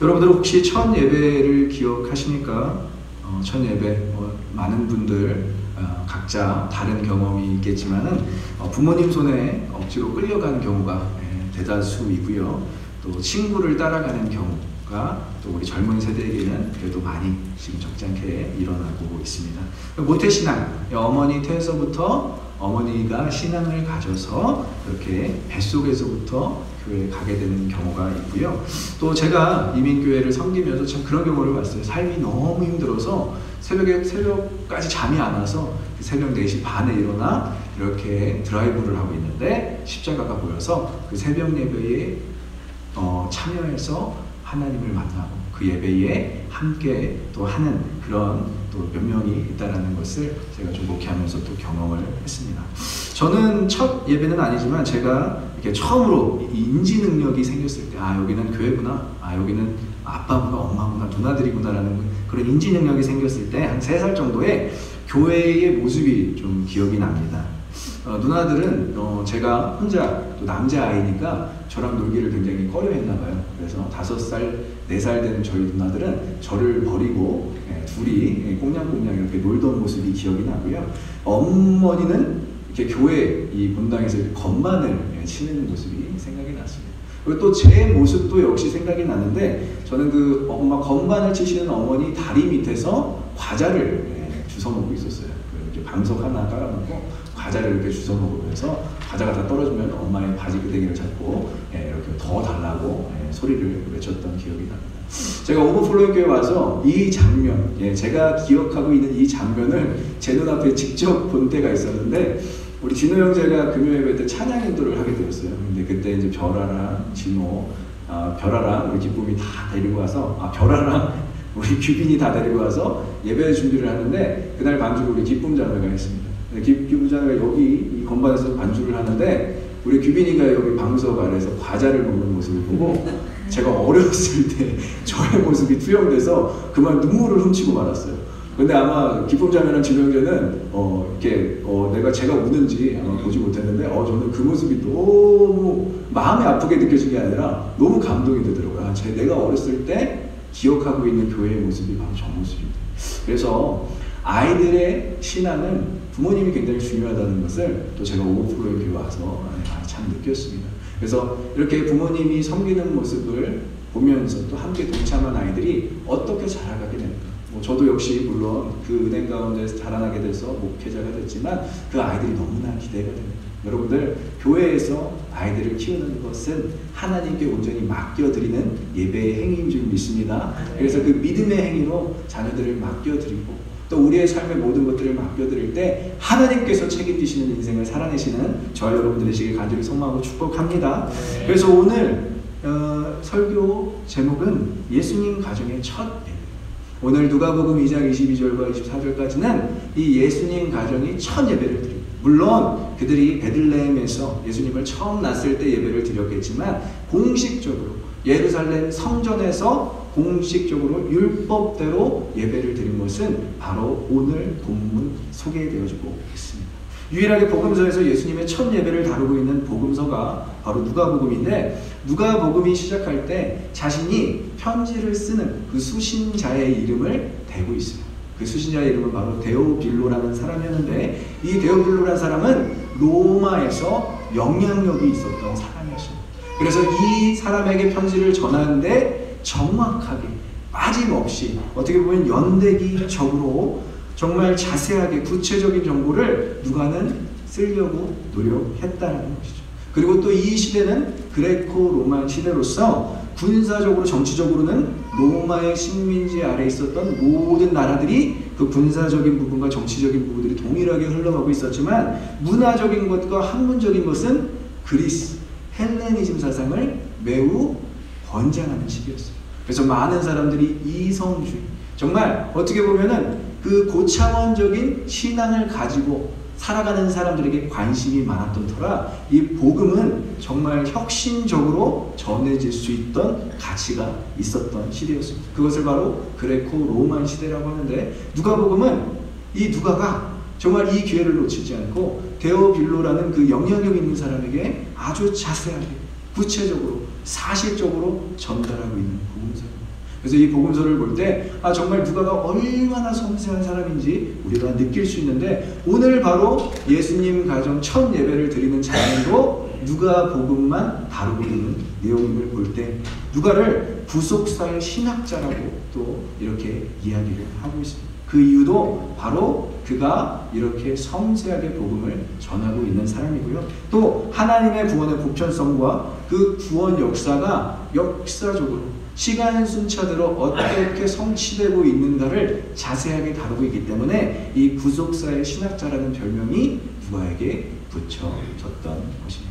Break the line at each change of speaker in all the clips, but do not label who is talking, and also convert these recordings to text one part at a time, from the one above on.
여러분들 혹시 첫 예배를 기억하십니까? 첫 예배, 많은 분들 각자 다른 경험이 있겠지만은 부모님 손에 억지로 끌려가는 경우가 대다수이고요. 또 친구를 따라가는 경우가 또 우리 젊은 세대에게는 그래도 많이 지금 적지 않게 일어나고 있습니다. 모태신앙, 어머니 태에서부터 어머니가 신앙을 가져서 그렇게 뱃속에서부터 교회에 가게 되는 경우가 있고요. 또 제가 이민교회를 섬기면서 참 그런 경우를 봤어요. 삶이 너무 힘들어서 새벽까지 잠이 안 와서 새벽 4시 반에 일어나 이렇게 드라이브를 하고 있는데 십자가가 보여서 그 새벽 예배에 참여해서 하나님을 만나고 그 예배에 함께 또 하는 그런 또 몇 명이 있다는 것을 제가 좀 목회하면서 또 경험을 했습니다. 저는 첫 예배는 아니지만 제가 이렇게 처음으로 인지 능력이 생겼을 때, 여기는 교회구나, 여기는 아빠구나, 엄마구나, 누나들이구나라는 그런 인지 능력이 생겼을 때 한 3살 정도에 교회의 모습이 좀 기억이 납니다. 누나들은 제가 혼자 또 남자아이니까 저랑 놀기를 굉장히 꺼려했나봐요. 그래서 5살, 4살 되는 저희 누나들은 저를 버리고 둘이 꽁냥꽁냥 이렇게 놀던 모습이 기억이 나고요. 어머니는 이렇게 교회 이 본당에서 이렇게 건반을 치는 모습이 생각이 났습니다. 그리고 또 제 모습도 역시 생각이 나는데, 저는 그 엄마 건반을 치시는 어머니 다리 밑에서 과자를 주워 먹고 있었어요. 이렇게 방석 하나 깔아놓고 과자를 이렇게 주워 먹으면서 과자가 다 떨어지면 엄마의 바지 끄댕이를 잡고 이렇게 더 달라고 소리를 외쳤던 기억이 납니다. 제가 오버플로잉 교회 와서 이 장면, 제가 기억하고 있는 이 장면을 제 눈앞에 직접 본 때가 있었는데, 우리 진호 형제가 금요 예배 때 찬양 인도를 하게 되었어요. 근데 그때 이제 별아랑 진호, 별아랑 우리 기쁨이 다 데리고 와서, 별아랑 우리 규빈이 다 데리고 와서 예배 준비를 하는데, 그날 반주를 우리 기쁨 자매가 했습니다. 기쁨 자매가 여기 이 건반에서 반주를 하는데, 우리 규빈이가 여기 방석 아래에서 과자를 먹는 모습을 보고 제가 어렸을 때 저의 모습이 투영돼서 그만 눈물을 훔치고 말았어요. 근데 아마 기쁨 자매랑 진호 형제는 제가 우는지 아마 보지 못했는데, 저는 그 모습이 너무 마음이 아프게 느껴진 게 아니라 너무 감동이 되더라고요. 내가 어렸을 때 기억하고 있는 교회의 모습이 바로 저 모습입니다. 그래서 아이들의 신앙은 부모님이 굉장히 중요하다는 것을 또 제가 오버플로잉 교회 와서 참 느꼈습니다. 그래서 이렇게 부모님이 섬기는 모습을 보면서 또 함께 동참한 아이들이 어떻게 자라가게 됩니까? 저도 역시 물론 그 은행 가운데서 자라나게 돼서 목회자가 됐지만 그 아이들이 너무나 기대가 됩니다. 여러분들, 교회에서 아이들을 키우는 것은 하나님께 온전히 맡겨드리는 예배의 행위인 줄 믿습니다. 그래서 그 믿음의 행위로 자녀들을 맡겨드리고 또 우리의 삶의 모든 것들을 맡겨드릴 때 하나님께서 책임지시는 인생을 살아내시는 저와 여러분들의 시길 간절히 소망하고 축복합니다. 그래서 오늘 설교 제목은 예수님 가정의 첫 예배. 오늘 누가복음 2장 22절과 24절까지는 이 예수님 가정이 첫 예배를 드립니다. 물론 그들이 베들레헴에서 예수님을 처음 낳았을 때 예배를 드렸겠지만, 공식적으로 예루살렘 성전에서 공식적으로 율법대로 예배를 드린 것은 바로 오늘 본문 소개되어지고 있습니다. 유일하게 복음서에서 예수님의 첫 예배를 다루고 있는 복음서가 바로 누가복음인데, 누가복음이 시작할 때 자신이 편지를 쓰는 그 수신자의 이름을 대고 있어요. 그 수신자의 이름은 바로 데오빌로라는 사람이었는데, 이 데오빌로라는 사람은 로마에서 영향력이 있었던 사람이었습니다. 그래서 이 사람에게 편지를 전하는데 정확하게 빠짐없이, 어떻게 보면 연대기적으로 정말 자세하게 구체적인 정보를 누가는 쓰려고 노력했다는 것이죠. 그리고 또 이 시대는 그레코 로마 시대로서 군사적으로 정치적으로는 로마의 식민지 아래 있었던 모든 나라들이 그 군사적인 부분과 정치적인 부분들이 동일하게 흘러가고 있었지만, 문화적인 것과 학문적인 것은 그리스, 헬레니즘 사상을 매우 권장하는 시기였어요. 그래서 많은 사람들이 이성주의, 정말 어떻게 보면은 그 고차원적인 신앙을 가지고 살아가는 사람들에게 관심이 많았던 터라 이 복음은 정말 혁신적으로 전해질 수 있던 가치가 있었던 시대였습니다. 그것을 바로 그레코 로만 시대라고 하는데, 누가복음은 이 누가가 정말 이 기회를 놓치지 않고 데오빌로라는 그 영향력 있는 사람에게 아주 자세하게 구체적으로 사실적으로 전달하고 있는 복음서입니다. 그래서 이 복음서를 볼 때 정말 누가가 얼마나 섬세한 사람인지 우리가 느낄 수 있는데, 오늘 바로 예수님 가정 첫 예배를 드리는 장면도 누가 복음만 다루고 있는 내용임을 볼 때 누가를 구속사의 신학자라고 또 이렇게 이야기를 하고 있습니다. 그 이유도 바로 그가 이렇게 섬세하게 복음을 전하고 있는 사람이고요. 또 하나님의 구원의 보편성과 그 구원 역사가 역사적으로 시간 순차대로 어떻게 성취되고 있는가를 자세하게 다루고 있기 때문에 이 구속사의 신학자라는 별명이 누가에게 붙여졌던 것입니다.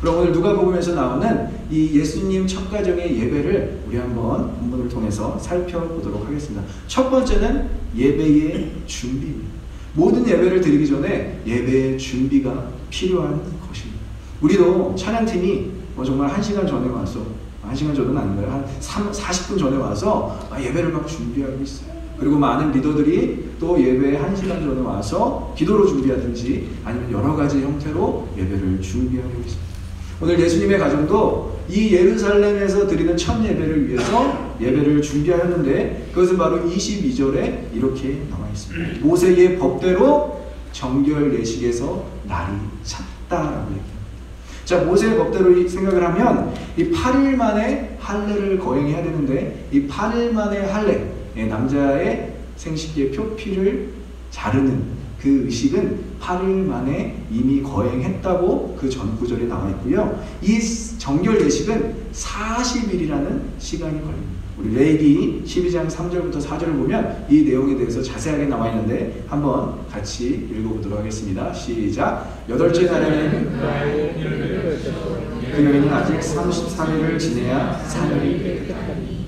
그럼 오늘 누가복음에서 나오는 이 예수님 첫 가정의 예배를 우리 한번 본문을 통해서 살펴보도록 하겠습니다. 첫 번째는 예배의 준비입니다. 모든 예배를 드리기 전에 예배의 준비가 필요한 것입니다. 우리도 찬양팀이 정말 1시간 전에 와서, 1시간 전은 아닌가요? 한 40분 전에 와서 예배를 막 준비하고 있어요. 그리고 많은 리더들이 또 예배에 1시간 전에 와서 기도로 준비하든지 아니면 여러 가지 형태로 예배를 준비하고 있습니다. 오늘 예수님의 가정도 이 예루살렘에서 드리는 첫 예배를 위해서 예배를 준비하였는데, 그것은 바로 22절에 이렇게 나와 있습니다. 모세의 법대로 정결 예식에서 날이 찼다라고 얘기합니다. 자, 모세의 법대로 생각을 하면 이 8일 만에 할례를 거행해야 되는데, 이 8일 만에 할례, 남자의 생식기의 표피를 자르는 그 의식은 8일 만에 이미 거행했다고 그 전 구절에 나와 있고요. 이 정결 예식은 40일이라는 시간이 걸립니다. 우리 레위기 12장 3절부터 4절을 보면 이 내용에 대해서 자세하게 나와 있는데 한번 같이 읽어보도록 하겠습니다. 시작. 8째 날에는 그 여인은 아직 33일을 지내야 3일이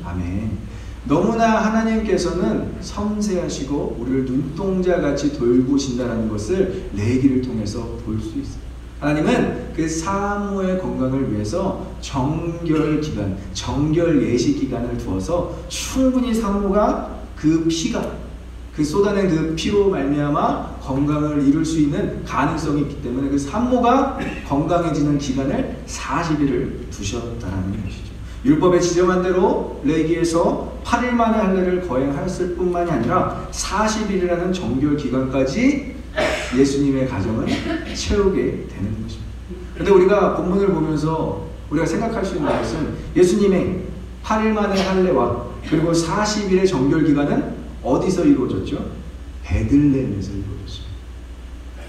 아멘. 너무나 하나님께서는 섬세하시고 우리를 눈동자같이 돌보신다는 것을 레위기를 통해서 볼 수 있어요. 하나님은 그 사모의 건강을 위해서 정결 기간, 정결 예식 기간을 두어서 충분히 사모가 그 피가, 그 쏟아낸 그 피로 말미암아 건강을 이룰 수 있는 가능성이 있기 때문에 그 산모가 건강해지는 기간을 40일을 두셨다는 것이죠. 율법에 지정한 대로 레위기에서 8일 만에 할례를 거행하였을 뿐만이 아니라 40일이라는 정결 기간까지 예수님의 가정은 채우게 되는 것입니다. 그런데 우리가 본문을 보면서 우리가 생각할 수 있는 것은 예수님의 8일 만에 할례와 그리고 40일의 정결 기간은 어디서 이루어졌죠? 베들레헴에서 이루어졌습니다.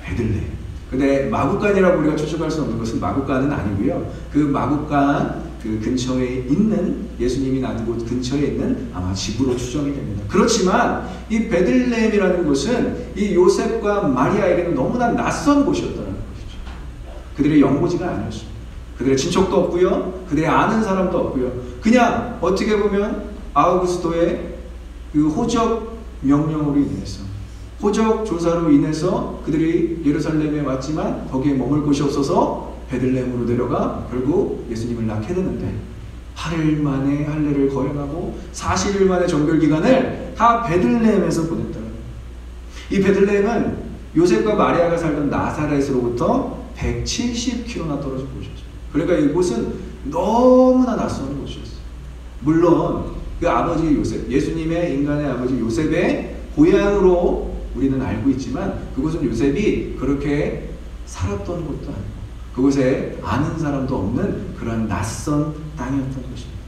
베들레헴. 근데 마구간이라고 우리가 추측할 수 없는 것은 마구간은 아니고요. 그 마구간 그 근처에 있는, 예수님이 나는 곳 근처에 있는 아마 집으로 추정이 됩니다. 그렇지만 이 베들레헴이라는 곳은 이 요셉과 마리아에게는 너무나 낯선 곳이었다는 것이죠. 그들의 연고지가 아니었습니다. 그들의 친척도 없고요. 그들의 아는 사람도 없고요. 그냥 어떻게 보면 아우구스토의 그 호적 명령으로 인해서, 호적 조사로 인해서 그들이 예루살렘에 왔지만 거기에 머물 곳이 없어서 베들레헴으로 내려가 결국 예수님을 낳게 되는데, 8일 만에 할례를 거행하고 40일 만에 정결 기간을 다 베들레헴에서 보냈다는 거예요. 이 베들레헴은 요셉과 마리아가 살던 나사렛으로부터 170km나 떨어진 곳이었어요. 그러니까 이곳은 너무나 낯선 곳이었어요. 물론 그 아버지 요셉, 예수님의 인간의 아버지 요셉의 고향으로 우리는 알고 있지만, 그곳은 요셉이 그렇게 살았던 곳도 아니고 그곳에 아는 사람도 없는 그런 낯선 땅이었던 것입니다.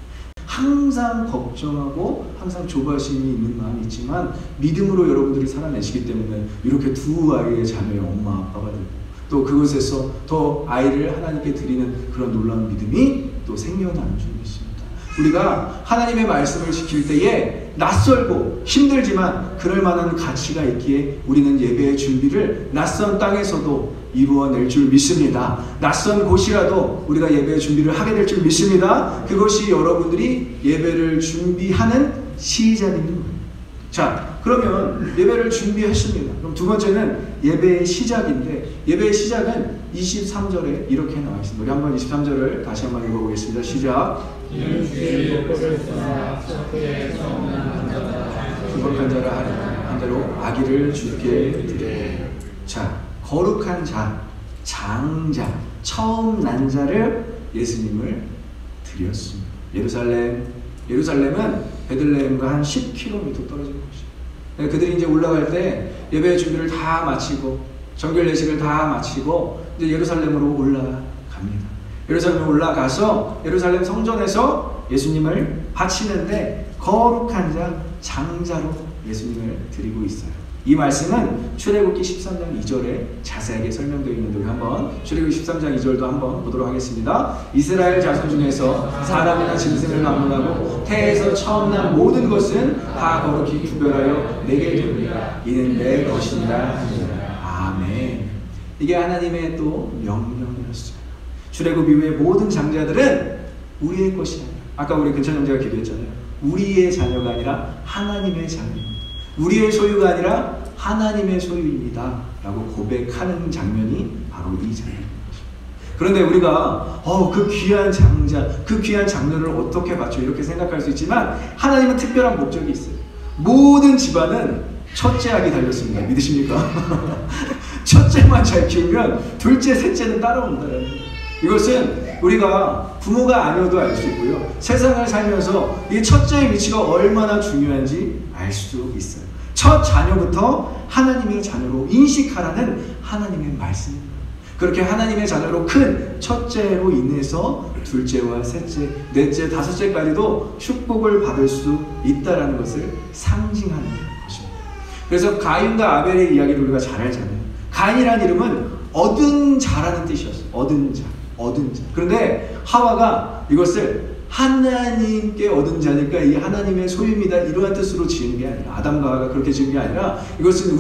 항상 걱정하고 항상 조바심이 있는 마음이 있지만 믿음으로 여러분들이 살아내시기 때문에 이렇게 두 아이의 자녀의 엄마 아빠가 되고, 또 그곳에서 더 아이를 하나님께 드리는 그런 놀라운 믿음이 또 생겨나는 줄 믿습니다. 우리가 하나님의 말씀을 지킬 때에 낯설고 힘들지만 그럴 만한 가치가 있기에 우리는 예배의 준비를 낯선 땅에서도 이루어낼 줄 믿습니다. 낯선 곳이라도 우리가 예배의 준비를 하게 될 줄 믿습니다. 그것이 여러분들이 예배를 준비하는 시작인 거예요. 자, 그러면 예배를 준비했습니다. 그럼 두 번째는 예배의 시작인데, 예배의 시작은 23절에 이렇게 나와 있습니다. 우리 한번 23절을 다시 한번 읽어보겠습니다. 시작. 부족한 자라 한 대로 아기를 주께 드려. 자, 거룩한 자, 장자, 처음 난 자를 예수님을 드렸습니다. 예루살렘 예루살렘은 베들레헴과 한 10km 떨어진 곳이에요. 그들이 이제 올라갈 때 예배 준비를 다 마치고 정결 예식을 다 마치고 이제 예루살렘으로 올라갑니다. 예루살렘에 올라가서 예루살렘 성전에서 예수님을 바치는데 거룩한 자 장자로 예수님을 드리고 있어요. 이 말씀은 출애굽기 13장 2절에 자세하게 설명되어 있는데 우리 한번 출애굽기 13장 2절도 한번 보도록 하겠습니다. 이스라엘 자손 중에서 사람이나 짐승을 방문하고 태에서 처음 난 모든 것은 다 거룩히 구별하여 내게 드리라. 이는 내 것이니라 하니라. 아멘. 이게 하나님의 또 명령이었어요. 출애굽 이후에 모든 장자들은 우리의 것이 아니라, 아까 우리 근천 형제가 기도했잖아요. 우리의 자녀가 아니라 하나님의 자녀입니다. 우리의 소유가 아니라 하나님의 소유입니다 라고 고백하는 장면이 바로 이 장면입니다. 그런데 우리가 그 귀한 장자, 그 귀한 장녀를 어떻게 받죠? 이렇게 생각할 수 있지만 하나님은 특별한 목적이 있어요. 모든 집안은 첫째하기 달렸습니다. 믿으십니까? 첫째만 잘 키우면 둘째, 셋째는 따라온다는 거예요. 이것은 우리가 부모가 아니어도 알 수 있고요. 세상을 살면서 이 첫째의 위치가 얼마나 중요한지 알 수 있어요. 첫 자녀부터 하나님의 자녀로 인식하라는 하나님의 말씀입니다. 그렇게 하나님의 자녀로 큰 첫째로 인해서 둘째와 셋째, 넷째, 다섯째까지도 축복을 받을 수 있다는 것을 상징하는 것입니다. 그래서 가인과 아벨의 이야기를 우리가 잘 알잖아요. 가인이라는 이름은 얻은 자라는 뜻이었어요. 얻은 자. 그런데 하와가 이것을 하나님께 얻은 자니까 이 하나님의 소유입니다 이러한 뜻으로 지은 게 아니라, 아담과 하와가 그렇게 지은 게 아니라 이것은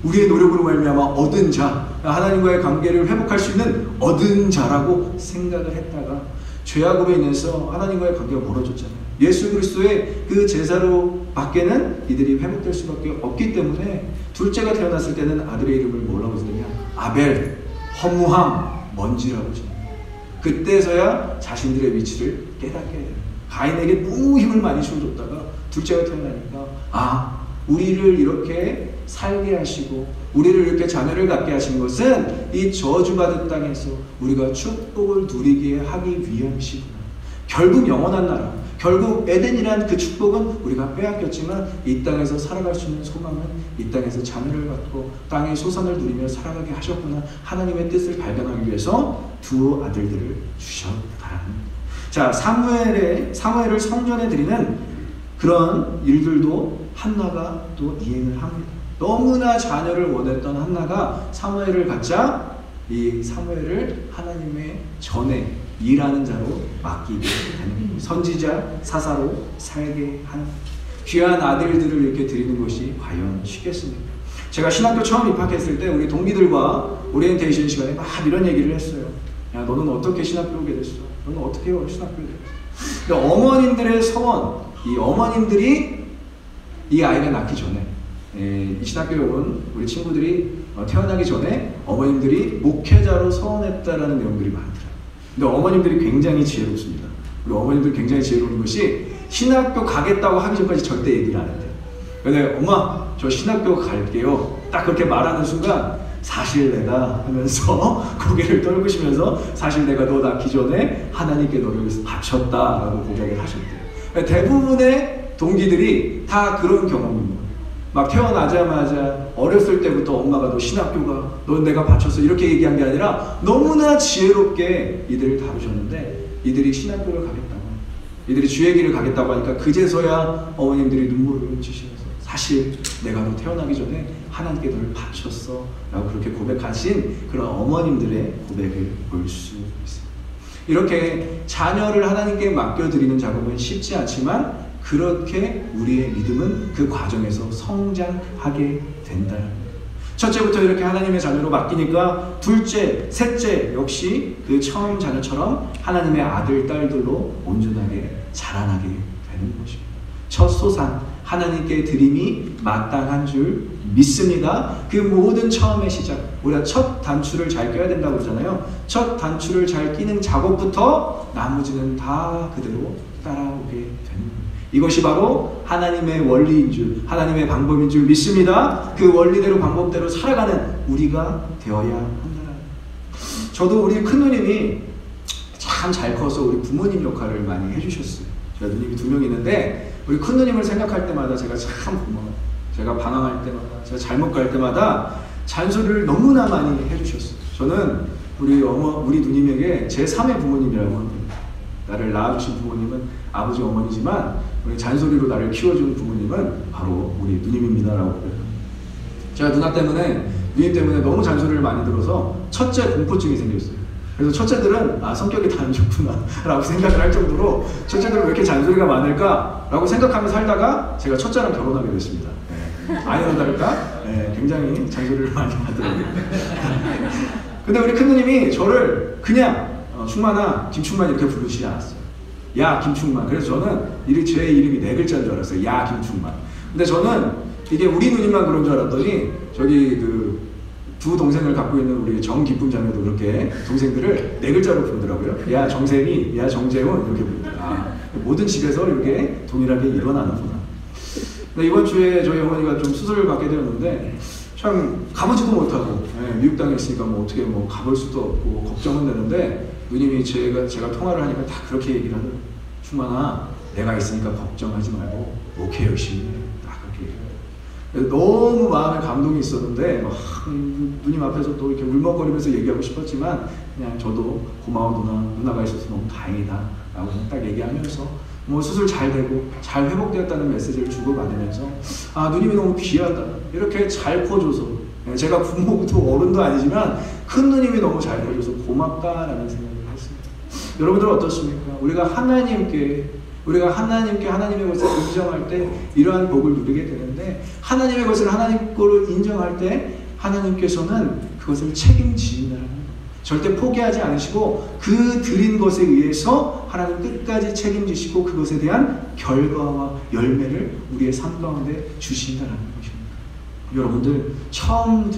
우리의 노력으로 말미암아 얻은 자, 하나님과의 관계를 회복할 수 있는 얻은 자라고 생각을 했다가 죄악으로 인해서 하나님과의 관계가 멀어졌잖아요. 예수 그리스도의 그 제사로 밖에는 이들이 회복될 수밖에 없기 때문에 둘째가 태어났을 때는 아들의 이름을 뭐라고 지느냐? 아벨, 허무함, 먼지라고 지어요. 그때서야 자신들의 위치를 깨닫게 돼요. 가인에게 너무 힘을 많이 실어줬다가 둘째가 태어나니까 우리를 이렇게 살게 하시고 우리를 이렇게 자녀를 갖게 하신 것은 이 저주받은 땅에서 우리가 축복을 누리게 하기 위함이시구나. 결국 영원한 나라, 결국 에덴이란 그 축복은 우리가 빼앗겼지만 이 땅에서 살아갈 수 있는 소망은 이 땅에서 자녀를 갖고 땅의 소산을 누리며 살아가게 하셨구나. 하나님의 뜻을 발견하기 위해서 두 아들들을 주셨다는. 자, 사무엘을 성전에 드리는 그런 일들도 한나가 또 이행을 합니다. 너무나 자녀를 원했던 한나가 사무엘을 갖자 이 사무엘을 하나님의 전에 일하는 자로 맡기게 되는, 선지자 사사로 살게 하는, 귀한 아들들을 이렇게 드리는 것이 과연 쉽겠습니까? 제가 신학교 처음 입학했을 때 우리 동기들과 오리엔테이션 시간에 막 이런 얘기를 했어요. 야, 너는 어떻게 신학교 오게 됐어? 너는 어떻게 신학교 오게 됐어? 근데 어머님들의 서원, 이 어머님들이 이 아이가 낳기 전에, 이 신학교에 온 우리 친구들이 태어나기 전에 어머님들이 목회자로 서원했다라는 내용들이 많더라고요. 근데 어머님들이 굉장히 지혜롭습니다. 우리 어머님들 굉장히 지혜로운 것이 신학교 가겠다고 하기 전까지 절대 얘기를 안 했대요. 근데 엄마 저 신학교 갈게요 딱 그렇게 말하는 순간 사실 내가 하면서 고개를 떨구시면서 사실 내가 너 낳기 전에 하나님께 너를 바쳤다라고 고백을 하셨대요. 대부분의 동기들이 다 그런 경험입니다. 막 태어나자마자 어렸을 때부터 엄마가 너 신학교가, 넌 내가 바쳤어 이렇게 얘기한 게 아니라 너무나 지혜롭게 이들을 다루셨는데 이들이 신학교를 가겠다고, 이들이 주의 길을 가겠다고 하니까 그제서야 어머님들이 눈물을 훔치시면서 사실 내가 너 태어나기 전에 하나님께 너를 바쳤어 라고 그렇게 고백하신 그런 어머님들의 고백을 볼 수 있어요. 이렇게 자녀를 하나님께 맡겨드리는 작업은 쉽지 않지만 그렇게 우리의 믿음은 그 과정에서 성장하게 된다. 첫째부터 이렇게 하나님의 자녀로 맡기니까 둘째, 셋째 역시 그 처음 자녀처럼 하나님의 아들, 딸들로 온전하게 자라나게 되는 것입니다. 첫 소산, 하나님께 드림이 마땅한 줄 믿습니다. 그 모든 처음의 시작, 우리가 첫 단추를 잘 껴야 된다고 그러잖아요. 첫 단추를 잘 끼는 작업부터 나머지는 다 그대로 따라오게 되는 거예요. 이것이 바로 하나님의 원리인 줄, 하나님의 방법인 줄 믿습니다. 그 원리대로 방법대로 살아가는 우리가 되어야 한다. 저도 우리 큰누님이 참 잘 커서 우리 부모님 역할을 많이 해주셨어요. 제가 누님이 2명 있는데 우리 큰 누님을 생각할 때마다 제가 참 고마워요. 제가 방황할 때마다, 제가 잘못 갈 때마다 잔소리를 너무나 많이 해주셨어요. 저는 우리 누님에게 제3의 부모님이라고 합니다. 나를 낳아주신 부모님은 아버지, 어머니지만 우리 잔소리로 나를 키워준 부모님은 바로 우리 누님입니다라고 그래요. 제가 누님 때문에 너무 잔소리를 많이 들어서 첫째 공포증이 생겼어요. 그래서 첫째들은 성격이 다 안 좋구나 라고 생각을 할 정도로 첫째들은 왜 이렇게 잔소리가 많을까 라고 생각하며 살다가 제가 첫째랑 결혼하게 됐습니다. 아니나 다를까 굉장히 잔소리를 많이 하더라고요. 근데 우리 큰누님이 저를 그냥 충만아, 김충만 이렇게 부르시지 않았어요. 야, 김충만. 그래서 저는 제 이름이 4글자인 줄 알았어요. 야, 김충만. 근데 저는 이게 우리 누님만 그런 줄 알았더니 저기 두 동생을 갖고 있는 우리 정기쁨 자매도 그렇게 동생들을 4글자로 부르더라고요. 야, 정세미, 야, 정재훈 이렇게 부르더라. 모든 집에서 이렇게 동일하게 일어나는구나. 근데 이번 주에 저희 어머니가 좀 수술을 받게 되었는데 참 가보지도 못하고 미국 땅에 있으니까 어떻게 가볼 수도 없고 걱정은 되는데 누님이 제가 통화를 하니까 다 그렇게 얘기를 하더라고요. 충만아, 내가 있으니까 걱정하지 말고 목회 열심히 해. 다 그렇게 얘기해요. 너무 마음에 감동이 있었는데 누님 앞에서 또 이렇게 울먹거리면서 얘기하고 싶었지만 그냥 저도 고마워 누나가 있어서 너무 다행이다 라고 딱 얘기하면서 수술 잘 되고 잘 회복되었다는 메시지를 주고받으면서 누님이 너무 귀하다 이렇게 잘 커줘서 제가 부모도 어른도 아니지만 큰 누님이 너무 잘 커줘서 고맙다라는 생각을 했습니다. 여러분들 어떻습니까? 우리가 하나님께 하나님의 것을 인정할 때 이러한 복을 누리게 되는데 하나님의 것을 하나님 거로 인정할 때 하나님께서는 그것을 책임지신다는 거예요. 절대 포기하지 않으시고 그 드린 것에 의해서 하나님 끝까지 책임지시고 그것에 대한 결과와 열매를 우리의 삶 가운데 주신다는 것입니다. 여러분들 처음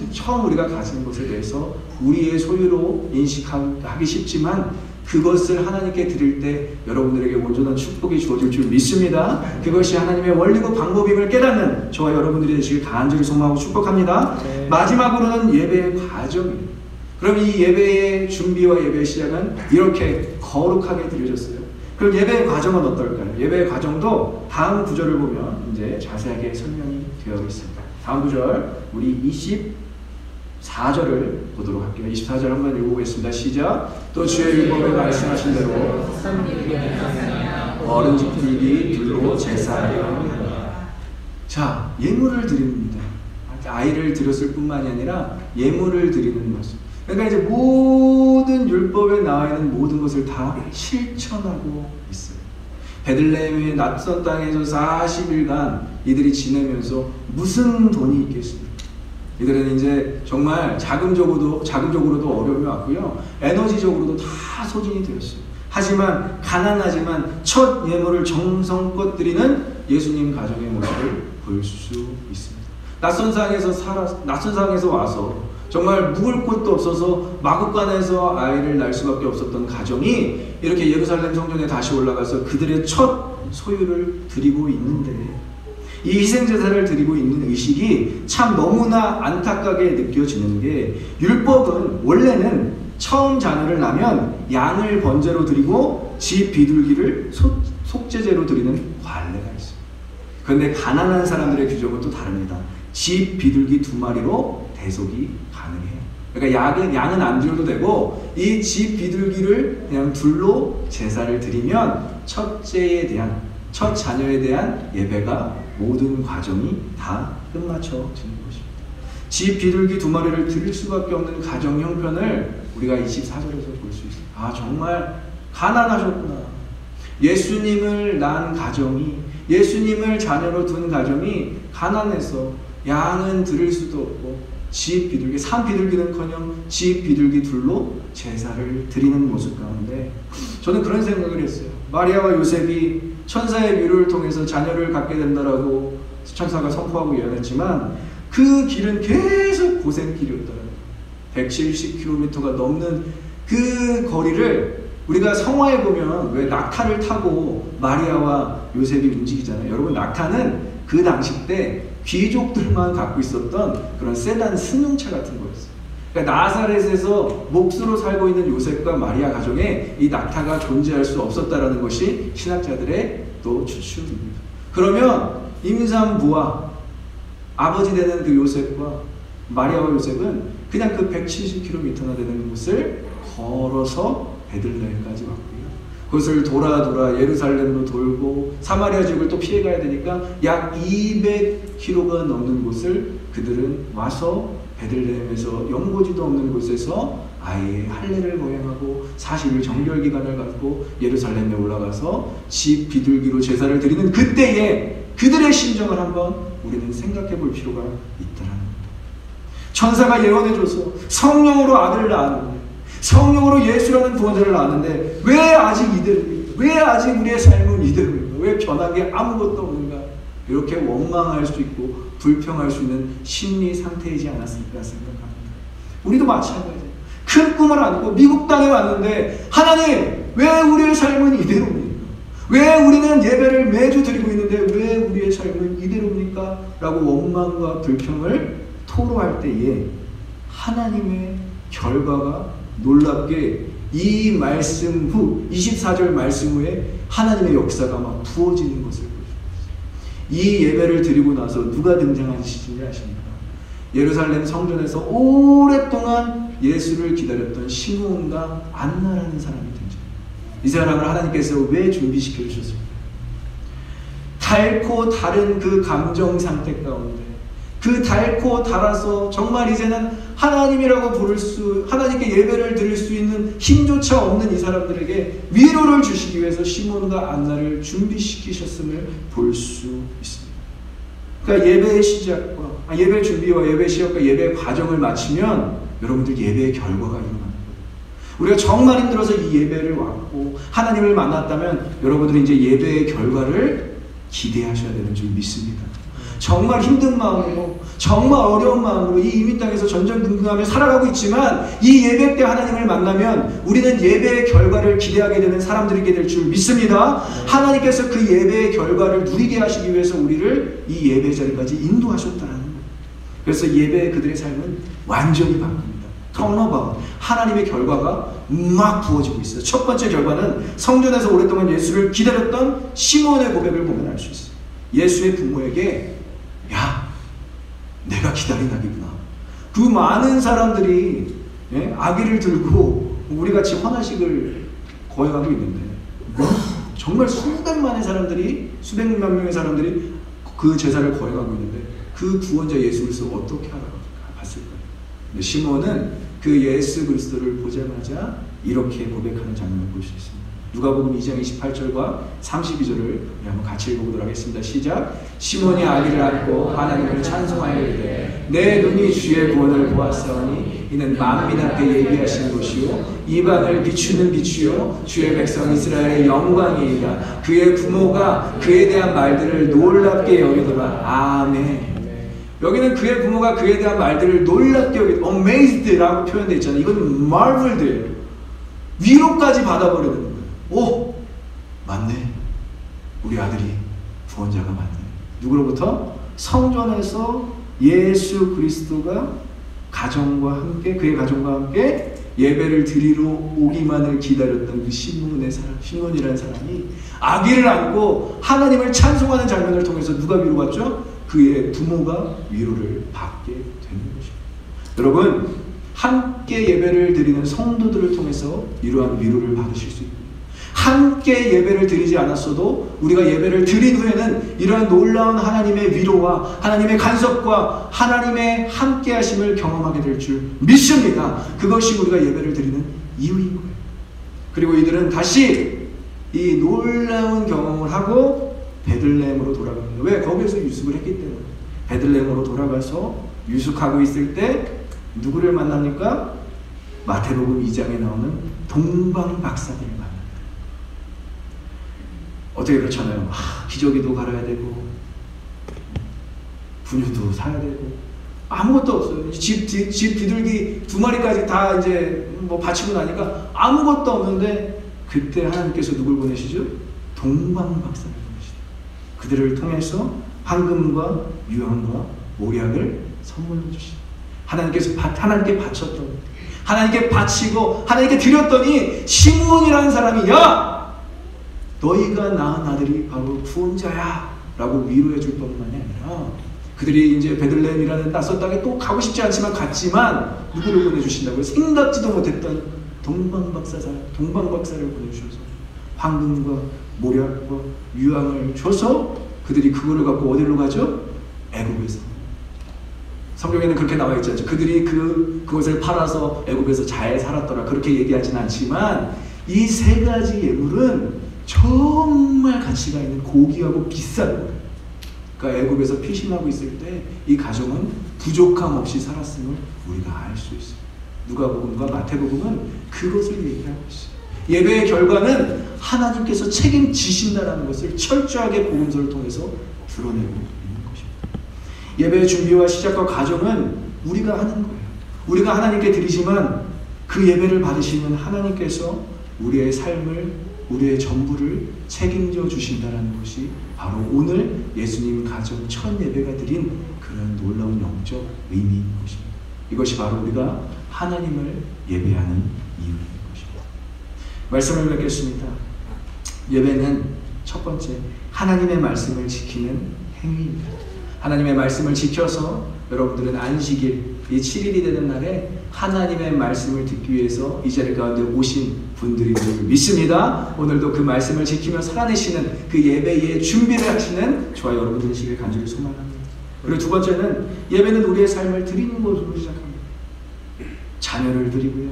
우리가 가진 것에 대해서 우리의 소유로 인식하기 쉽지만 그것을 하나님께 드릴 때 여러분들에게 온전한 축복이 주어질 줄 믿습니다. 그것이 하나님의 원리고 방법임을 깨닫는 저와 여러분들이 되시길 간절히 소망하고 축복합니다. 네. 마지막으로는 예배의 과정입니다. 그럼 이 예배의 준비와 예배의 시작은 이렇게 거룩하게 드려졌어요. 그럼 예배의 과정은 어떨까요? 예배의 과정도 다음 구절을 보면 이제 자세하게 설명이 되어 있습니다. 다음 구절 우리 24절을 보도록 할게요. 24절 한번 읽어보겠습니다. 시작. 또 주의 율법에 말씀하신 대로 어른 지키기 둘로 제사하여. 자, 예물을 드립니다. 아이를 드렸을 뿐만이 아니라 예물을 드리는 모습. 그러니까 이제 모든 율법에 나와 있는 모든 것을 다 실천하고 있어요. 베들레헴의 낯선 땅에서 40일간 이들이 지내면서 무슨 돈이 있겠습니까? 이들은 이제 정말 자금적으로도 어려움이 왔고요. 에너지적으로도 다 소진이 되었어요. 하지만 가난하지만 첫 예물을 정성껏 드리는 예수님 가정의 모습을 볼 수 있습니다. 낯선 상에서 와서 정말 묵을 곳도 없어서 마구간에서 아이를 낳을 수밖에 없었던 가정이 이렇게 예루살렘 성전에 다시 올라가서 그들의 첫 소유를 드리고 있는데 이 희생제사를 드리고 있는 의식이 참 너무나 안타깝게 느껴지는 게 율법은 원래는 처음 자녀를 낳으면 양을 번제로 드리고 집 비둘기를 속죄제로 드리는 관례가 있어요. 그런데 가난한 사람들의 규정은 또 다릅니다. 집 비둘기 2마리로 대속이 가능해요. 그러니까 양은 안 드려도 되고 이 집 비둘기를 그냥 둘로 제사를 드리면 첫 자녀에 대한 예배가 모든 과정이 다 끝마쳐지는 것입니다. 집 비둘기 2마리를 드릴 수밖에 없는 가정 형편을 우리가 24절에서 볼 수 있어요. 정말 가난하셨구나. 예수님을 낳은 가정이, 예수님을 자녀로 둔 가정이 가난해서 양은 드릴 수도 없고 집 비둘기, 산 비둘기는커녕 집 비둘기 둘로 제사를 드리는 모습 가운데 저는 그런 생각을 했어요. 마리아와 요셉이 천사의 미루를 통해서 자녀를 갖게 된다라고 천사가 선포하고 예언했지만 그 길은 계속 고생길이었더라고요. 170km가 넘는 그 거리를 우리가 성화에 보면 왜 낙타를 타고 마리아와 요셉이 움직이잖아요. 여러분, 낙타는 그 당시 때 귀족들만 갖고 있었던 그런 세단 승용차 같은 거였어요. 그러니까 나사렛에서 몫으로 살고 있는 요셉과 마리아 가정에 이 낙타가 존재할 수 없었다라는 것이 신학자들의 또 추측입니다. 그러면 임산부와 아버지 되는 그 요셉과 마리아와 요셉은 그냥 그 170km나 되는 곳을 걸어서 베들레헴까지 왔고요. 그것을 돌아 예루살렘으로 돌고 사마리아 지역을 또 피해가야 되니까 약 200km가 넘는 곳을 그들은 와서 베들레헴에서 연고지도 없는 곳에서 아예 할례를 거행하고 40일 정결기간을 갖고 예루살렘에 올라가서 집 비둘기로 제사를 드리는 그때에 그들의 심정을 한번 우리는 생각해 볼 필요가 있다는 겁니다. 천사가 예언해줘서 성령으로 아들을 낳았는데, 성령으로 예수라는 구원자를 낳았는데 왜 아직 이대로입니까? 왜 아직 우리의 삶은 이대로입니까? 왜 변한 게 아무것도 없는가? 이렇게 원망할 수 있고 불평할 수 있는 심리 상태이지 않았을까 생각합니다. 우리도 마찬가지예요. 큰 꿈을 안고 미국 땅에 왔는데 하나님, 왜 우리의 삶은 이대로입니까? 왜 우리는 예배를 매주 드리고 있는데 왜 우리의 삶은 이대로입니까? 라고 원망과 불평을 토로할 때에 하나님의 결과가 놀랍게 이 말씀 후 24절 말씀 후에 하나님의 역사가 막 부어지는 것을 보여줍니다. 이 예배를 드리고 나서 누가 등장하시는지 아십니까? 예루살렘 성전에서 오랫동안 예수를 기다렸던 시므온과 안나라는 사람이 등장합니다. 이 사람을 하나님께서 왜 준비시켜 주셨습니까? 달고 다른 그 감정 상태 가운데 그 달고 달아서 정말 이제는 하나님이라고 하나님께 예배를 드릴 수 있는 힘조차 없는 이 사람들에게 위로를 주시기 위해서 시몬과 안나를 준비시키셨음을 볼 수 있습니다. 그러니까 예배의 시작과 예배 준비와 예배 시작과 예배 과정을 마치면 여러분들 예배의 결과가 일어나는 거예요. 우리가 정말 힘들어서 이 예배를 왔고 하나님을 만났다면 여러분들이 이제 예배의 결과를 기대하셔야 되는 줄 믿습니다. 정말 힘든 마음으로 정말 어려운 마음으로 이 이민 땅에서 전전긍긍하며 살아가고 있지만 이 예배 때 하나님을 만나면 우리는 예배의 결과를 기대하게 되는 사람들이게 될 줄 믿습니다. 하나님께서 그 예배의 결과를 누리게 하시기 위해서 우리를 이 예배 자리까지 인도하셨다는 거예요. 그래서 예배의 그들의 삶은 완전히 바뀝니다. 턴어바웃, 하나님의 결과가 막 부어지고 있어요. 첫 번째 결과는 성전에서 오랫동안 예수를 기다렸던 시몬의 고백을 보면 알 수 있어요. 예수의 부모에게 야, 내가 기다린 아기구나. 그 많은 사람들이 아기를 들고 우리같이 헌화식을 거행하고 있는데 정말 수백만 명의 사람들이 그 제사를 거행하고 있는데 그 구원자 예수 그리스도를 어떻게 알아봤을까요? 시몬은 그 예수 그리스도를 보자마자 이렇게 고백하는 장면을 볼 수 있습니다. 누가복음 2장 28절과 32절을 우리 한번 같이 읽어보도록 하겠습니다. 시작. 시몬이 아기를 안고 하나님을 찬송하여 이르되 내 눈이 주의 구원을 보았사오니 이는 만민 앞에 예비하신 것이요 이방을 비추는 빛이요 주의 백성 이스라엘의 영광이니라. 그의 부모가 그에 대한 말들을 놀랍게 여기더라. 아멘. 여기는 그의 부모가 그에 대한 말들을 놀랍게 여기더라. amazed라고 표현되어 있잖아요. 이건 marveled예요. 위로까지 받아버리는 거예요. 오! 맞네. 우리 아들이 구원자가 맞네. 누구로부터? 성전에서 예수 그리스도가 가정과 함께 그의 가정과 함께 예배를 드리러 오기만을 기다렸던 그 시몬이라는 사람이 아기를 안고 하나님을 찬송하는 장면을 통해서 누가 위로받죠? 그의 부모가 위로를 받게 되는 것입니다. 여러분, 함께 예배를 드리는 성도들을 통해서 이러한 위로를 받으실 수 있고 함께 예배를 드리지 않았어도 우리가 예배를 드린 후에는 이러한 놀라운 하나님의 위로와 하나님의 간섭과 하나님의 함께 하심을 경험하게 될 줄 믿습니다. 그것이 우리가 예배를 드리는 이유인 거예요. 그리고 이들은 다시 이 놀라운 경험을 하고 베들레헴으로 돌아갑니다. 왜? 거기에서 유숙을 했기 때문에. 베들레헴으로 돌아가서 유숙하고 있을 때 누구를 만납니까? 마태복음 2장에 나오는 동방 박사들을 만납니다. 어떻게 그렇잖아요. 기저귀도 갈아야 되고 분유도 사야 되고 아무것도 없어요. 집 비둘기 2마리까지 다 이제 뭐 바치고 나니까 아무것도 없는데 그때 하나님께서 누굴 보내시죠? 동방 박사를 보내시죠. 그들을 통해서 황금과 유황과 모략을 선물로 주시죠. 하나님께 바쳤던, 하나님께 바치고 하나님께 드렸더니 시므온이라는 사람이 야, 너희가 낳은 아들이 바로 구원자야 라고 위로해 줄 뿐만이 아니라 그들이 이제 베들레헴이라는 낯선 땅에 또 가고 싶지 않지만 갔지만 누구를 보내주신다고요? 생각지도 못했던 동방박사를 보내주셔서 황금과 모략과 유황을 줘서 그들이 그거를 갖고 어디로 가죠? 애굽에서. 성경에는 그렇게 나와 있지 않죠. 그들이 그것을 팔아서 애굽에서 잘 살았더라 그렇게 얘기하진 않지만 이 세 가지 예물은 정말 가치가 있는 고귀하고 비싼 거예요. 그러니까 애굽에서 피신하고 있을 때 이 가정은 부족함 없이 살았음을 우리가 알 수 있어요. 누가복음과 마태복음은 그것을 얘기하고 있어요. 예배의 결과는 하나님께서 책임지신다는 것을 철저하게 복음서를 통해서 드러내고 있는 것입니다. 예배의 준비와 시작과 과정은 우리가 하는 거예요. 우리가 하나님께 드리지만 그 예배를 받으시는 하나님께서 우리의 삶을, 우리의 전부를 책임져 주신다는 것이 바로 오늘 예수님 가정 첫 예배가 드린 그런 놀라운 영적 의미인 것입니다. 이것이 바로 우리가 하나님을 예배하는 이유인 것입니다. 말씀을 맺겠습니다. 예배는 첫 번째 하나님의 말씀을 지키는 행위입니다. 하나님의 말씀을 지켜서 여러분들은 안식일 이 7일이 되는 날에 하나님의 말씀을 듣기 위해서 이 자리 가운데 오신 분들인 줄 믿습니다. 오늘도 그 말씀을 지키며 살아내시는 그 예배의 준비를 하시는 저와 여러분 되시길 간절히 소망합니다. 그리고 두 번째는 예배는 우리의 삶을 드리는 것으로 시작합니다. 자녀를 드리고요.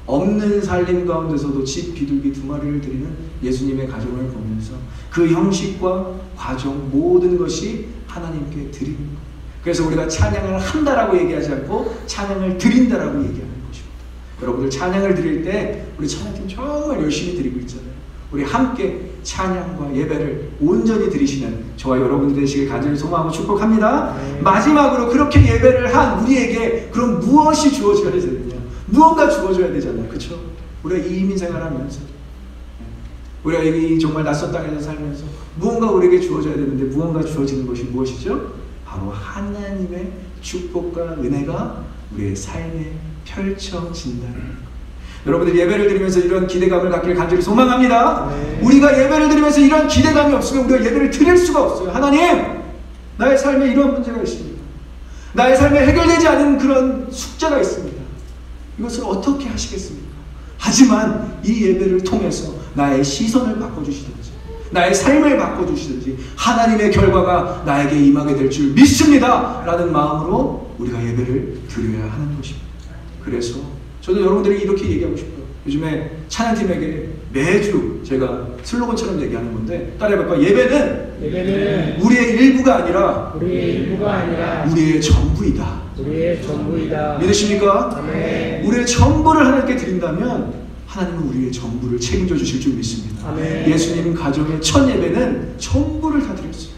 없는 살림 가운데서도 집 비둘기 2마리를 드리는 예수님의 가정을 보면서 그 형식과 과정 모든 것이 하나님께 드리는 것. 그래서 우리가 찬양을 한다라고 얘기하지 않고 찬양을 드린다라고 얘기하는 것입니다. 여러분들 찬양을 드릴 때 우리 찬양팀 정말 열심히 드리고 있잖아요. 우리 함께 찬양과 예배를 온전히 드리시는 저와 여러분들 되시길 간절히 소망하고 축복합니다. 마지막으로 그렇게 예배를 한 우리에게 그럼 무엇이 주어져야 되느냐? 무언가 주어져야 되잖아요. 그렇죠? 우리가 이민 생활하면서 우리가 이 정말 낯선 땅에서 살면서 무언가 우리에게 주어져야 되는데 무언가 주어지는 것이 무엇이죠? 바로 하나님의 축복과 은혜가 우리의 삶에 펼쳐진다는 것. 여러분들 예배를 드리면서 이런 기대감을 갖기를 간절히 소망합니다. 우리가 예배를 드리면서 이런 기대감이 없으면 우리가 예배를 드릴 수가 없어요. 하나님, 나의 삶에 이런 문제가 있습니다. 나의 삶에 해결되지 않은 그런 숙제가 있습니다. 이것을 어떻게 하시겠습니까? 하지만 이 예배를 통해서 나의 시선을 바꿔주시든지 나의 삶을 바꿔주시든지 하나님의 결과가 나에게 임하게 될 줄 믿습니다 라는 마음으로 우리가 예배를 드려야 하는 것입니다. 그래서 저는 여러분들에게 이렇게 얘기하고 싶어요. 요즘에 찬양팀에게 매주 제가 슬로건처럼 얘기하는 건데 따라해볼까요? 예배는 우리의 일부가 아니라 우리의 전부이다. 믿으십니까? 아멘. 우리의 전부를 하나님께 드린다면 하나님은 우리의 전부를 책임져 주실 줄 믿습니다. 아멘. 예수님 가정의 첫 예배는 전부를 다 드렸어요.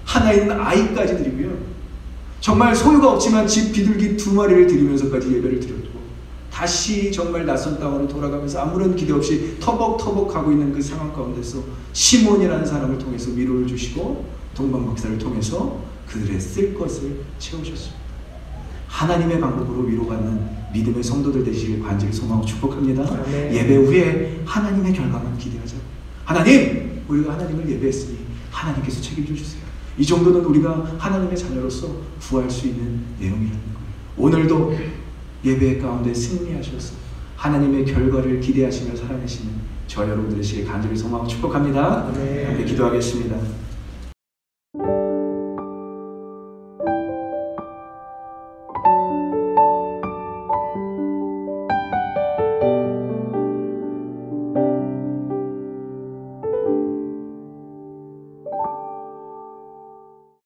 하나 있는 아이까지 드리고요. 정말 소유가 없지만 집 비둘기 2마리를 드리면서까지 예배를 드렸고 다시 정말 낯선 땅으로 돌아가면서 아무런 기대 없이 터벅터벅 가고 있는 그 상황 가운데서 시몬이라는 사람을 통해서 위로를 주시고 동방박사를 통해서 그들의 쓸 것을 채우셨습니다. 하나님의 방법으로 위로받는 믿음의 성도들 되시길 간절히 소망하고 축복합니다. 아멘. 예배 후에 하나님의 결과만 기대하자. 하나님! 우리가 하나님을 예배했으니 하나님께서 책임져 주세요. 이 정도는 우리가 하나님의 자녀로서 구할 수 있는 내용이라는 거예요. 오늘도 예배 가운데 승리하셔서 하나님의 결과를 기대하시며 살아내시는 저와 여러분들 되시길 간절히 소망하고 축복합니다. 함께 기도하겠습니다.